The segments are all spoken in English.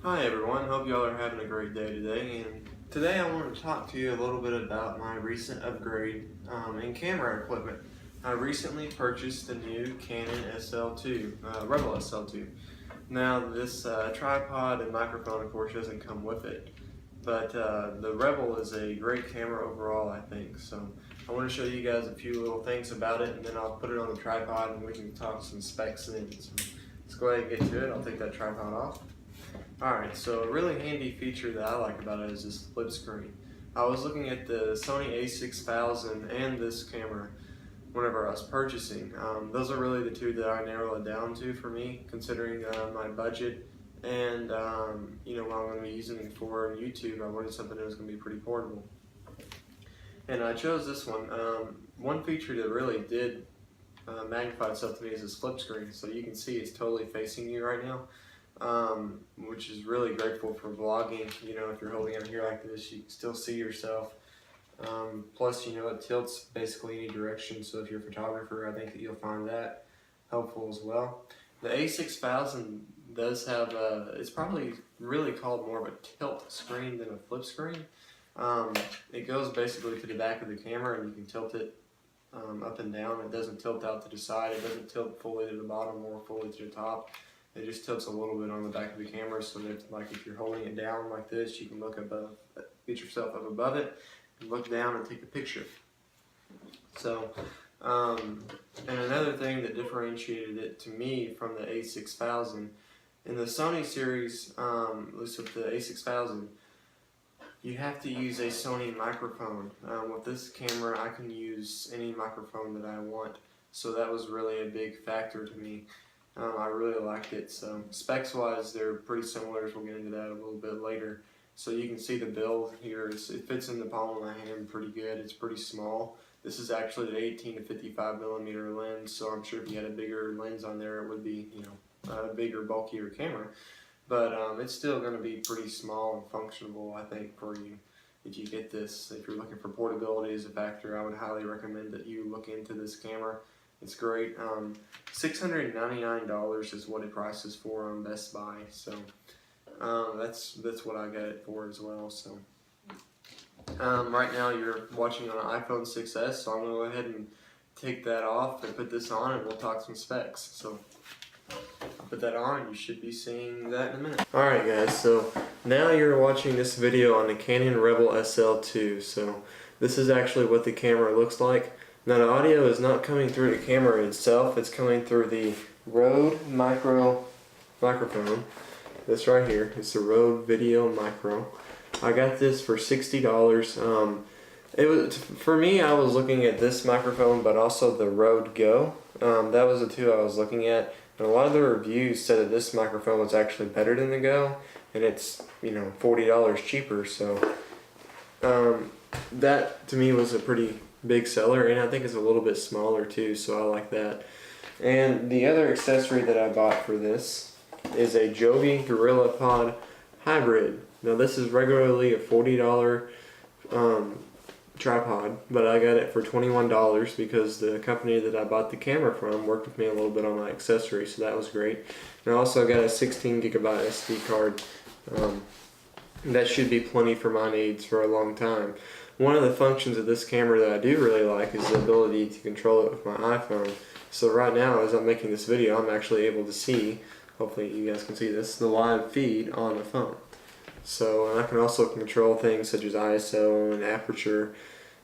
Hi everyone, hope y'all are having a great day today, and today I want to talk to you a little bit about my recent upgrade in camera equipment. I recently purchased the new Canon SL2, Rebel SL2. Now this tripod and microphone of course doesn't come with it, but the Rebel is a great camera overall I think, so I want to show you guys a few little things about it and then I'll put it on the tripod and we can talk some specs then. So let's go ahead and get to it. I'll take that tripod off. Alright, so a really handy feature that I like about it is this flip screen. I was looking at the Sony a6000 and this camera whenever I was purchasing. Those are really the two that I narrowed it down to for me, considering my budget and what I'm going to be using it for YouTube. I wanted something that was going to be pretty portable. And I chose this one. One feature that really did magnify itself to me is this flip screen. So you can see it's totally facing you right now. Which is really grateful for vlogging. If you're holding it here like this, you can still see yourself. Plus, it tilts basically any direction, so if you're a photographer, I think that you'll find that helpful as well. The A6000 does have it's probably really called more of a tilt screen than a flip screen. It goes basically to the back of the camera and you can tilt it up and down. It doesn't tilt out to the side, it doesn't tilt fully to the bottom or fully to the top. It just tilts a little bit on the back of the camera so that, like, if you're holding it down like this, you can look above, get yourself up above it, and look down and take a picture. So, and another thing that differentiated it to me from the A6000, in the Sony series, at least with the A6000, you have to use a Sony microphone. With this camera, I can use any microphone that I want, so that was really a big factor to me. I really liked it. So specs wise, they're pretty similar. We'll get into that a little bit later. So you can see the build here. It fits in the palm of my hand pretty good. It's pretty small. This is actually the 18 to 55 millimeter lens. So I'm sure if you had a bigger lens on there, it would be a bigger, bulkier camera. But it's still going to be pretty small and functional, I think, for you. If you get this, if you're looking for portability as a factor, I would highly recommend that you look into this camera. It's great. $699 is what it prices for on Best Buy. So that's what I got it for as well. So right now you're watching on an iPhone 6s, so I'm gonna go ahead and take that off and put this on, and we'll talk some specs. So I'll put that on, and you should be seeing that in a minute. All right, guys. So now you're watching this video on the Canon Rebel SL2. So this is actually what the camera looks like. Now the audio is not coming through the camera itself, it's coming through the Rode microphone. This right here, it's the Rode Video Micro. I got this for $60. It was, for me, I was looking at this microphone, but also the Rode Go. That was the two I was looking at. And a lot of the reviews said that this microphone was actually better than the Go, and it's $40 cheaper. So that to me was a pretty big seller, and I think it's a little bit smaller too, so I like that. And the other accessory that I bought for this is a Joby Gorilla Pod Hybrid. Now this is regularly a $40 tripod, but I got it for $21 because the company that I bought the camera from worked with me a little bit on my accessories, so that was great. And I also got a 16 gigabyte SD card. That should be plenty for my needs for a long time. One of the functions of this camera that I do really like is the ability to control it with my iPhone. So right now, as I'm making this video, I'm actually able to see, hopefully you guys can see this, the live feed on the phone. So I can also control things such as ISO and aperture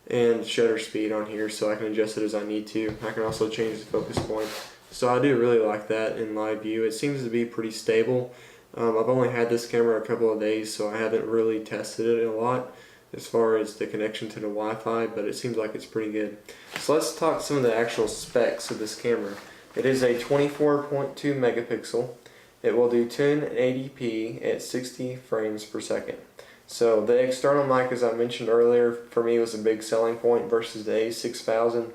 and shutter speed on here, so I can adjust it as I need to. I can also change the focus point. So I do really like that in live view. It seems to be pretty stable. I've only had this camera a couple of days, so I haven't really tested it a lot as far as the connection to the Wi-Fi, but it seems like it's pretty good. So let's talk some of the actual specs of this camera. It is a 24.2 megapixel. It will do 1080p at 60 frames per second. So the external mic, as I mentioned earlier, for me was a big selling point versus the A6000.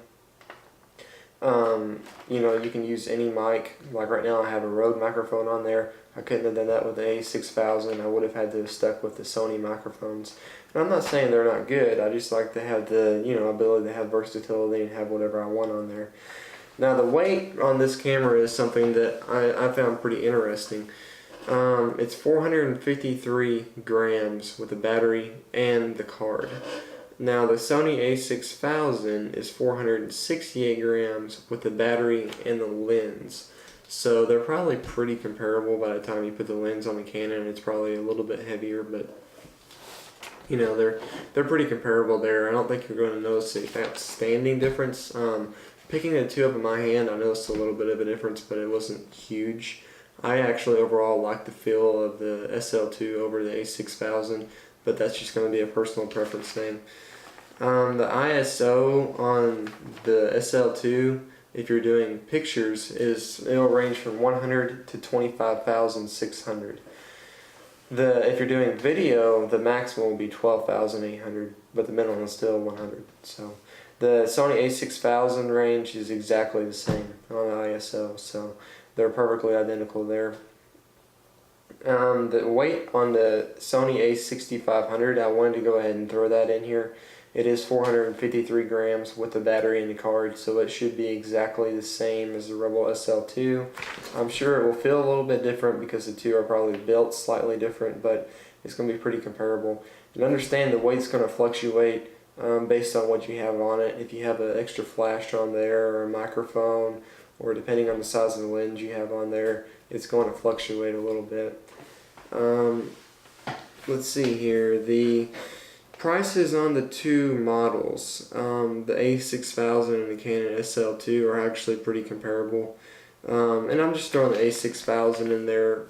You can use any mic. Like right now I have a Rode microphone on there. I couldn't have done that with the A6000. I would have had to have stuck with the Sony microphones. And I'm not saying they're not good. I just like to have the ability to have versatility and have whatever I want on there. Now the weight on this camera is something that I found pretty interesting. It's 453 grams with the battery and the card. Now the Sony a6000 is 468 grams with the battery and the lens. So they're probably pretty comparable by the time you put the lens on the Canon. It's probably a little bit heavier, but you know, they're pretty comparable there. I don't think you're going to notice an outstanding difference. Picking the two up in my hand, I noticed a little bit of a difference, but it wasn't huge. I actually overall like the feel of the SL2 over the a6000, but that's just going to be a personal preference thing. The ISO on the SL2, if you're doing pictures, it'll range from 100 to 25,600. If you're doing video, the maximum will be 12,800, but the minimum is still 100. So the Sony a6000 range is exactly the same on the ISO, so they're perfectly identical there. The weight on the Sony a6500, I wanted to go ahead and throw that in here. It is 453 grams with the battery and the card, so it should be exactly the same as the Rebel SL2. I'm sure it will feel a little bit different because the two are probably built slightly different, but it's going to be pretty comparable. And understand the weight's going to fluctuate based on what you have on it. If you have an extra flash on there or a microphone, or depending on the size of the lens you have on there, it's going to fluctuate a little bit. Let's see here. The prices on the two models, the a6000 and the Canon SL2, are actually pretty comparable. And I'm just throwing the a6000 in there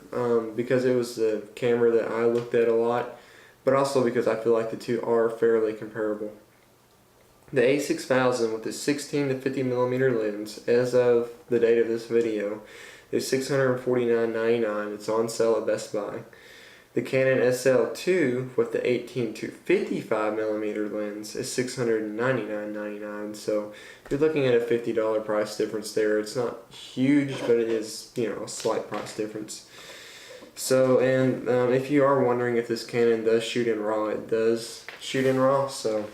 because it was the camera that I looked at a lot, but also because I feel like the two are fairly comparable. The a6000 with the 16 to 50 millimeter lens, as of the date of this video, is $649.99. It's on sale at Best Buy. The Canon SL2 with the 18 to 55 millimeter lens is $699.99. So you're looking at a $50 price difference there. It's not huge, but it is, you know, a slight price difference. So, and if you are wondering if this Canon does shoot in RAW, it does shoot in RAW. So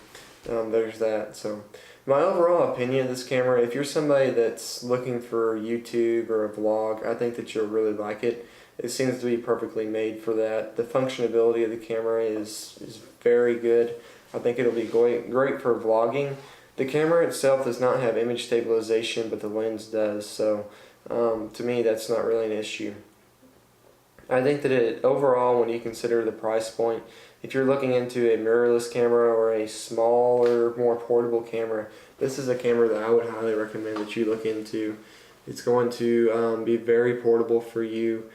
there's that. So my overall opinion of this camera, if you're somebody that's looking for YouTube or a vlog, I think that you'll really like it. It seems to be perfectly made for that. The functionality of the camera is very good. I think it'll be great for vlogging. The camera itself does not have image stabilization, but the lens does. So to me, that's not really an issue. I think that overall, when you consider the price point, if you're looking into a mirrorless camera or a smaller, more portable camera, this is a camera that I would highly recommend that you look into. It's going to be very portable for you,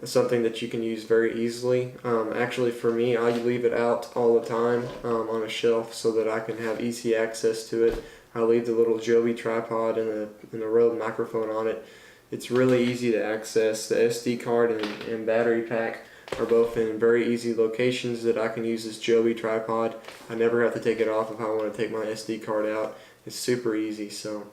something that you can use very easily. Actually, for me, I leave it out all the time on a shelf so that I can have easy access to it. I leave the little Joby tripod and a Rode microphone on it. It's really easy to access. The SD card and battery pack are both in very easy locations that I can use this Joby tripod. I never have to take it off if I want to take my SD card out. It's super easy. So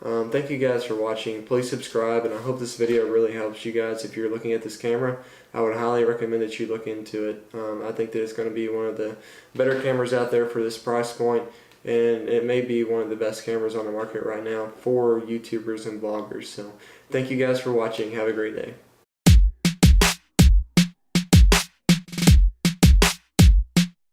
thank you guys for watching. Please subscribe, and I hope this video really helps you guys. If you're looking at this camera, I would highly recommend that you look into it. I think that it's going to be one of the better cameras out there for this price point, and it may be one of the best cameras on the market right now for YouTubers and vloggers. So thank you guys for watching. Have a great day.